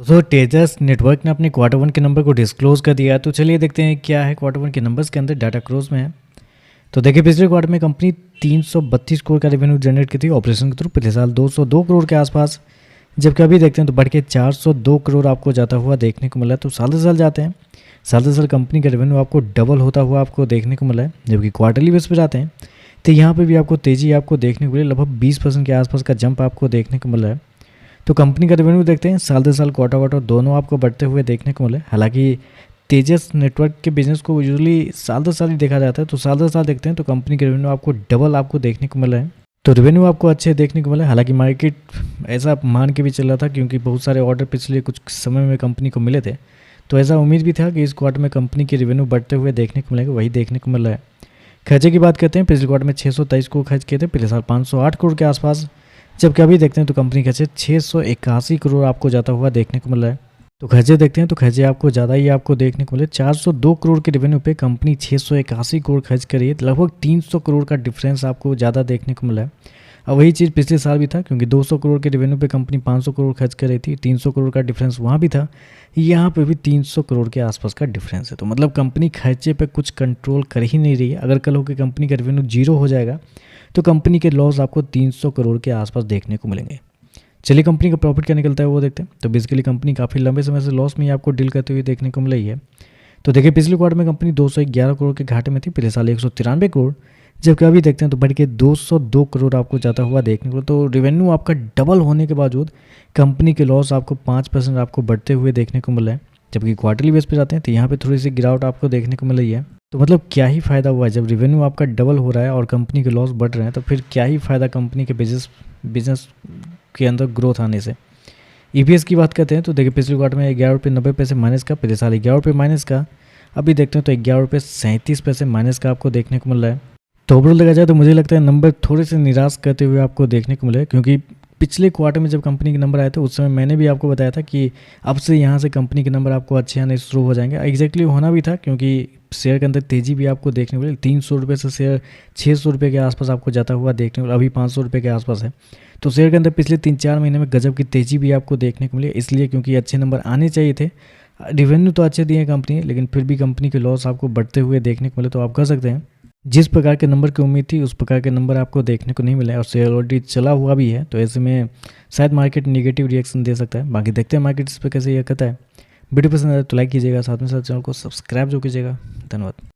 तो तेजस नेटवर्क ने अपने क्वार्टर वन के नंबर को डिस्क्लोज कर दिया। तो चलिए देखते हैं क्या है क्वार्टर वन के नंबर्स के अंदर, डाटा क्लोज में है। तो देखिए पिछले क्वार्टर में कंपनी 332 करोड़ का रेवेन्यू जनरेट की थी ऑपरेशन के थ्रू, पिछले साल 202 करोड़ के आसपास, जबकि अभी देखते हैं तो बढ़ के 402 करोड़ आपको जाता हुआ देखने को मिला। तो साल से साल जाते हैं, साल से साल कंपनी का रेवेन्यू आपको डबल होता हुआ आपको देखने को मिला है। जबकि क्वार्टरली बेस पे जाते हैं तो यहाँ पे भी आपको तेज़ी आपको देखने को मिली, लगभग 20% के आसपास का जंप आपको देखने को मिला है। तो कंपनी का रेवेन्यू देखते हैं साल से साल क्वार्टर क्वार्टर दोनों आपको बढ़ते हुए देखने को मिले। हालांकि तेजस नेटवर्क के बिजनेस को यूजुअली साल दर साल ही देखा जाता है, तो साल दर साल देखते हैं तो कंपनी के रेवेन्यू आपको डबल आपको देखने को मिला है। तो रेवेन्यू आपको अच्छे देखने को मिला। हालांकि मार्केट ऐसा मान के भी चल रहा था क्योंकि बहुत सारे ऑर्डर पिछले कुछ समय में कंपनी को मिले थे, तो ऐसा उम्मीद भी था कि इस क्वार्टर में कंपनी के रेवेन्यू बढ़ते हुए देखने को मिलेगा, वही देखने को मिल रहा है। खर्चे की बात करते हैं, पिछले क्वार्टर में 623 करोड़ खर्च किए थे, पिछले साल 508 करोड़ के आसपास, जबकि अभी देखते हैं तो कंपनी खर्चे 681 करोड़ आपको जाता हुआ देखने को मिल रहा है। तो खर्चे देखते हैं तो खर्चे आपको ज़्यादा ही आपको देखने को मिले। 402 करोड़ के रेवेन्यू पे कंपनी 681 करोड़ खर्च करी है, लगभग 300 करोड़ का डिफरेंस आपको ज़्यादा देखने को मिला है। अब वही चीज़ पिछले साल भी था क्योंकि 200 करोड़ के रेवेन्यू पे कंपनी 500 करोड़ खर्च कर रही थी, 300 करोड़ का डिफरेंस वहाँ भी था, यहाँ पे भी 300 करोड़ के आसपास का डिफरेंस है। तो मतलब कंपनी खर्चे पे कुछ कंट्रोल कर ही नहीं रही है। अगर कल हो कि कंपनी का रेवेन्यू जीरो हो जाएगा तो कंपनी के लॉस आपको 300 करोड़ के आसपास देखने को मिलेंगे। चलिए कंपनी का प्रॉफिट क्या निकलता है वो देखते हैं। तो बेसिकली कंपनी काफ़ी लंबे समय से लॉस में ही आपको डील करते हुए देखने को मिला ही है। तो देखिए पिछले क्वार्टर में कंपनी 211 करोड़ के घाटे में थी, पिछले साल 193 करोड़, जबकि अभी देखते हैं तो बढ़ के 202 करोड़ आपको जाता हुआ देखने को। तो रेवेन्यू आपका डबल होने के बावजूद कंपनी के लॉस आपको 5% आपको बढ़ते हुए देखने को मिला है। जबकि क्वार्टरली बेस पे जाते हैं तो यहाँ पे थोड़ी सी गिरावट आपको देखने को मिल रही है। तो मतलब क्या ही फ़ायदा हुआ है जब रेवेन्यू आपका डबल हो रहा है और कंपनी के लॉस बढ़ रहे हैं, तो फिर क्या ही फ़ायदा कंपनी के बिजनेस के अंदर ग्रोथ आने से। ईपीएस की बात करते हैं तो देखिए पिछले क्वार्टर में 11 रुपये 90 पैसे माइनस का, पिछले साल 11 रुपये माइनस का, अभी देखते हैं तो 11 रुपये 37 पैसे माइनस का आपको देखने को मिल रहा है। तो ओवरऑल देखा जाए तो मुझे लगता है नंबर थोड़े से निराश करते हुए आपको देखने को मिले, क्योंकि पिछले क्वार्टर में जब कंपनी के नंबर आए थे उस समय मैंने भी आपको बताया था कि अब से यहाँ से कंपनी के नंबर आपको अच्छे आने शुरू हो जाएंगे। एग्जैक्टली होना भी था क्योंकि शेयर के अंदर तेज़ी भी आपको देखने को मिली। 300 रुपये से शेयर 600 रुपये के आसपास आपको जाता हुआ देखने को मिला, अभी 500 रुपये के आसपास है। तो शेयर के अंदर पिछले 3-4 महीने में गजब की तेज़ी भी आपको देखने को मिली, इसलिए क्योंकि अच्छे नंबर आने चाहिए थे। रेवेन्यू तो अच्छे दिए कंपनी, लेकिन फिर भी कंपनी के लॉस आपको बढ़ते हुए देखने को मिले। तो आप कह सकते हैं जिस प्रकार के नंबर की उम्मीद थी उस प्रकार के नंबर आपको देखने को नहीं मिला और शेयर ऑलरेडी चला हुआ भी है, तो ऐसे में शायद मार्केट नेगेटिव रिएक्शन दे सकता है। बाकी देखते हैं मार्केट इस पर कैसे यह करता है। वीडियो पसंद आए तो लाइक कीजिएगा, साथ में साथ चैनल को सब्सक्राइब जो कीजिएगा। धन्यवाद।